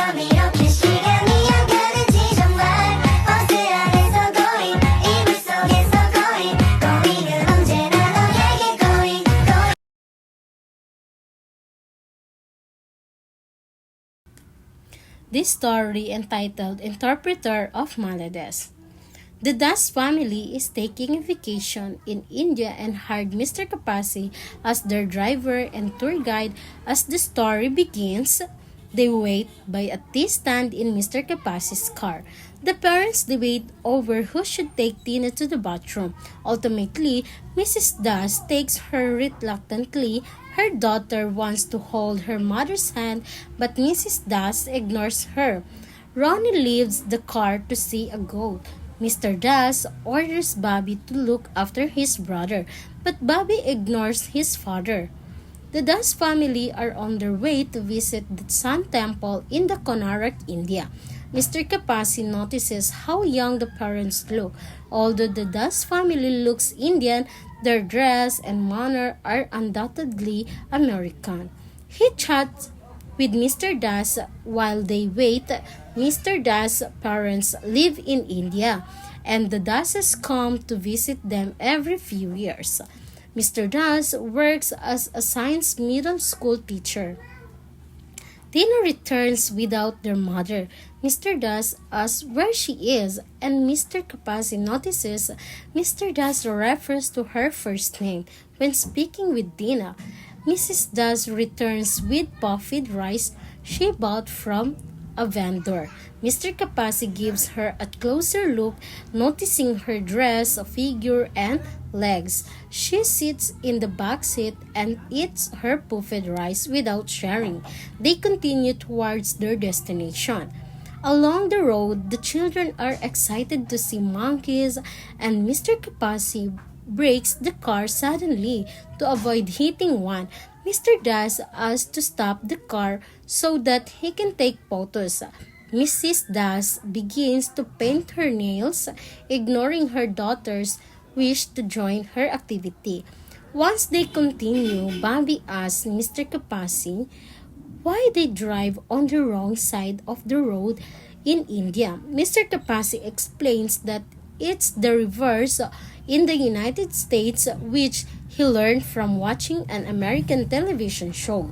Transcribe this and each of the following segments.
밤 이렇게 시간이 안 가는지 정말 버스 안에서 going 이불 속에서 going은 언제나 너에게 going. This story entitled Interpreter of Maladies. The Das family is taking a vacation in India and hired Mr. Kapasi as their driver and tour guide. As the story begins, they wait by a tea stand in Mr. Kapasi's car. The parents debate over who should take Tina to the bathroom. Ultimately, Mrs. Das takes her reluctantly. Her daughter wants to hold her mother's hand, but Mrs. Das ignores her. Ronnie leaves the car to see a goat. Mr. Das orders Bobby to look after his brother, but Bobby ignores his father. The Das family are on their way to visit the Sun Temple in the Konark, India. Mr. Kapasi notices how young the parents look. Although the Das family looks Indian, their dress and manner are undoubtedly American. He chats with Mr. Das while they wait. Mr. Das' parents live in India, and the Dases come to visit them every few years. Mr. Das works as a science middle school teacher. Tina returns without their mother. Mr. Das asks where she is, and Mr. Kapasi notices Mr. Das refers to her first name when speaking with Tina. Mrs. Das returns with puffed rice she bought from a vendor. Mr. Kapasi gives her a closer look, noticing her dress, figure, and legs. She sits in the back seat and eats her puffed rice without sharing. They continue towards their destination. Along the road, the children are excited to see monkeys, and Mr. Kapasi brakes the car suddenly to avoid hitting one. Mr. Das asks to stop the car so that he can take photos. Mrs. Das begins to paint her nails, ignoring her daughter's wish to join her activity. Once they continue, Bobby asks Mr. Kapasi why they drive on the wrong side of the road in India. Mr. Kapasi explains that it's the reverse in the United States, which he learned from watching an American television show.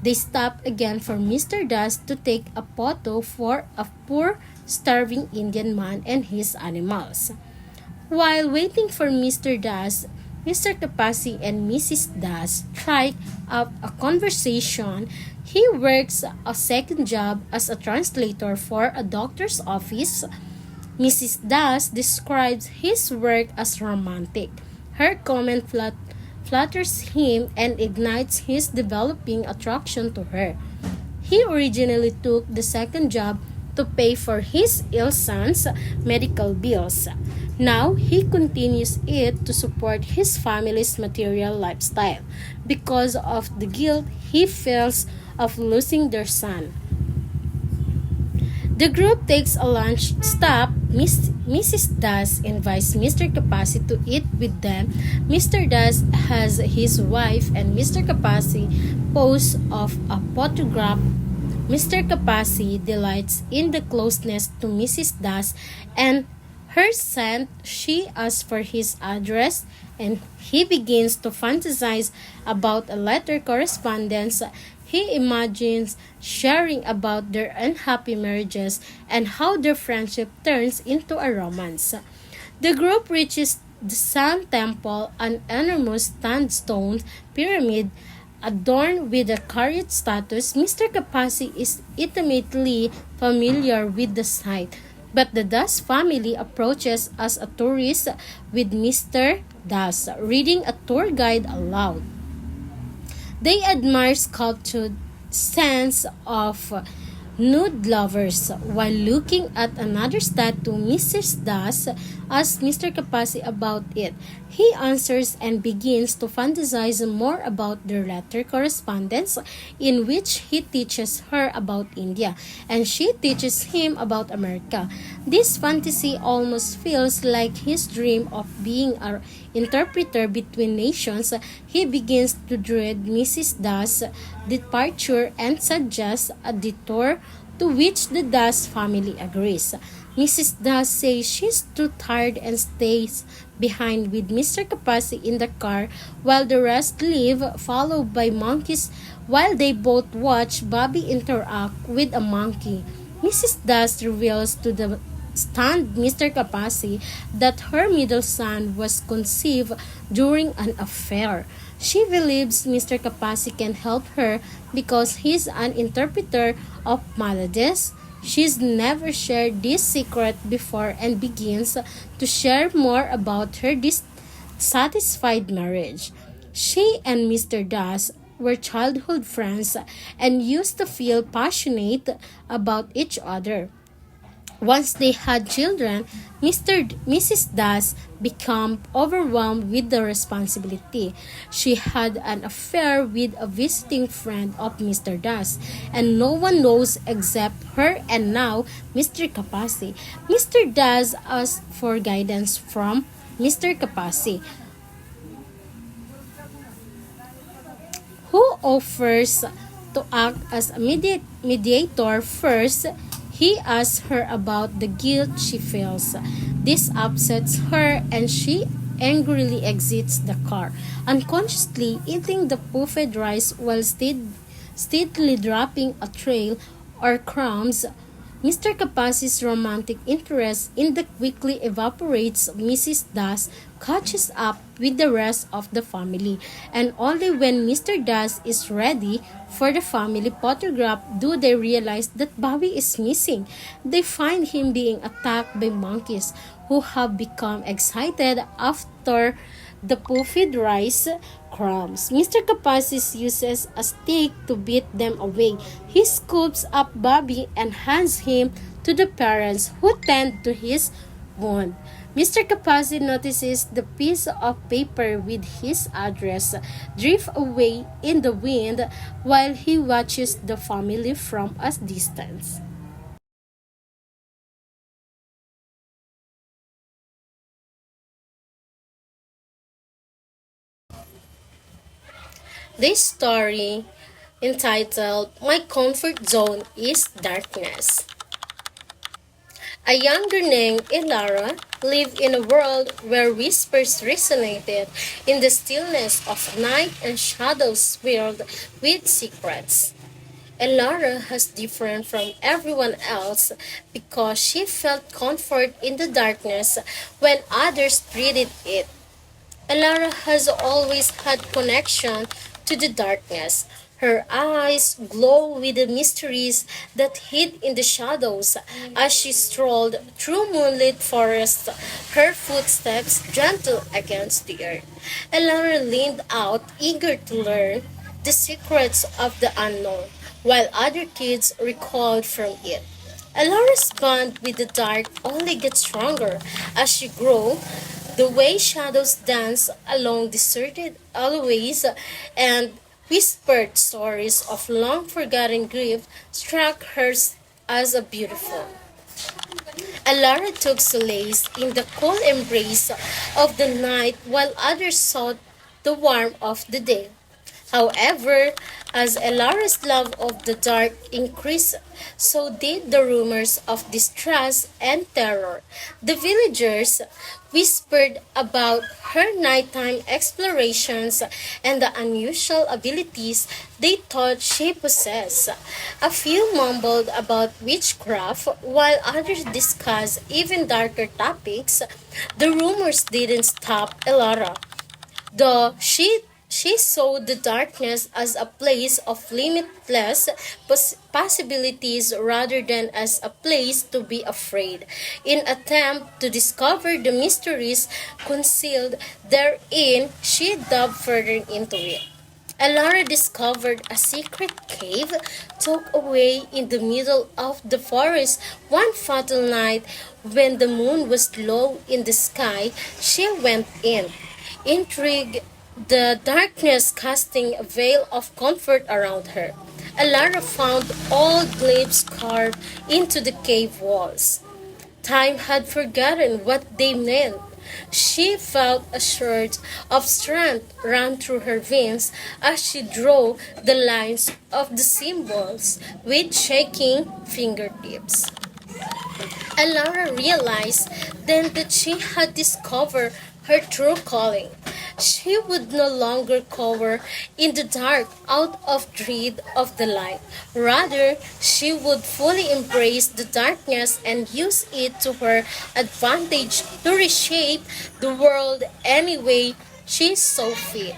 They stop again for Mr. Das to take a photo for a poor, starving Indian man and his animals. While waiting for Mr. Das, Mr. Kapasi and Mrs. Das strike up a conversation. He works a second job as a translator for a doctor's office. Mrs. Das describes his work as romantic. Her comment flatters him and ignites his developing attraction to her. He originally took the second job to pay for his ill son's medical bills. Now he continues it to support his family's material lifestyle because of the guilt he feels of losing their son. The group takes a lunch stop. Mrs. Das invites Mr. Kapasi to eat with them. Mr. Das has his wife and Mr. Kapasi pose of a photograph. Mr. Kapasi delights in the closeness to Mrs. Das and her scent. She asks for his address and he begins to fantasize about a letter correspondence. He imagines sharing about their unhappy marriages and how their friendship turns into a romance. The group reaches the Sun Temple, an enormous sandstone pyramid adorned with a chariot statues. Mr. Kapasi is intimately familiar with the site, but the Das family approaches as a tourist with Mr. Das reading a tour guide aloud. They admire sculptured scenes of nude lovers. While looking at another statue, Mrs. Das asks Mr. Kapasi about it. He answers and begins to fantasize more about their letter correspondence, in which he teaches her about India and she teaches him about America. This fantasy almost feels like his dream of being interpreter between nations, he begins to dread Mrs. Das' departure and suggests a detour, to which the Das family agrees. Mrs. Das says she's too tired and stays behind with Mr. Kapasi in the car while the rest leave, followed by monkeys while they both watch Bobby interact with a monkey. Mrs. Das reveals to the stunned Mr. Kapasi that her middle son was conceived during an affair. She believes Mr. Kapasi can help her because he's an interpreter of maladies. She's never shared this secret before and begins to share more about her dissatisfied marriage. She and Mr. Das were childhood friends and used to feel passionate about each other. Once they had children, Mrs. Das became overwhelmed with the responsibility. She had an affair with a visiting friend of Mr. Das, and no one knows except her and now Mr. Kapasi. Mr. Das asked for guidance from Mr. Kapasi, who offers to act as a mediator. First, he asks her about the guilt she feels. This upsets her and she angrily exits the car, unconsciously eating the puffed rice while steadily dropping a trail or crumbs. Mr. Kapasi's romantic interest in the quickly evaporates. Mrs. Das catches up with the rest of the family, and only when Mr. Das is ready for the family photograph do they realize that Bobby is missing. They find him being attacked by monkeys who have become excited after the puffed rice crumbs. Mr. Kapasis uses a stick to beat them away. He scoops up Bobby and hands him to the parents who tend to his wound. Mr. Kapasi notices the piece of paper with his address drift away in the wind while he watches the family from a distance. This story, entitled My Comfort Zone is Darkness. A younger named Ilara lived in a world where whispers resonated in the stillness of night and shadows swirled with secrets. Ilara was different from everyone else because she felt comfort in the darkness when others treated it. Elara has always had connection to the darkness. Her eyes glow with the mysteries that hid in the shadows as she strolled through moonlit forests, her footsteps gentle against the earth. Elara leaned out, eager to learn the secrets of the unknown, while other kids recoiled from it. Elara's bond with the dark only gets stronger as she grew. The way shadows dance along deserted alleyways and whispered stories of long forgotten grief struck her as a beautiful. Alara took solace in the cold embrace of the night while others sought the warmth of the day. However, as Elara's love of the dark increased, so did the rumors of distrust and terror. The villagers whispered about her nighttime explorations and the unusual abilities they thought she possessed. A few mumbled about witchcraft, while others discussed even darker topics. The rumors didn't stop Elara, though she saw the darkness as a place of limitless possibilities rather than as a place to be afraid. In attempt to discover the mysteries concealed therein, she delved further into it. Alara discovered a secret cave tucked away in the middle of the forest one fatal night when the moon was low in the sky. She went in, intrigued, the darkness casting a veil of comfort around her. Alara found old glyphs carved into the cave walls. Time had forgotten what they meant. She felt a surge of strength run through her veins as she drew the lines of the symbols with shaking fingertips. Alara realized then that she had discovered her true calling. She would no longer cower in the dark out of dread of the light. Rather, she would fully embrace the darkness and use it to her advantage to reshape the world any way she saw fit.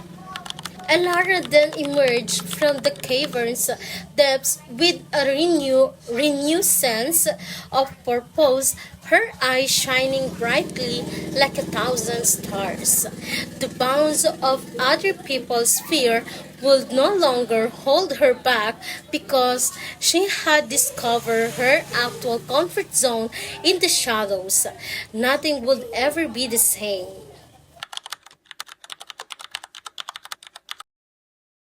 Alara then emerged from the cavern's depths with a renewed sense of purpose, her eyes shining brightly like 1,000 stars. The bounds of other people's fear would no longer hold her back because she had discovered her actual comfort zone in the shadows. Nothing would ever be the same.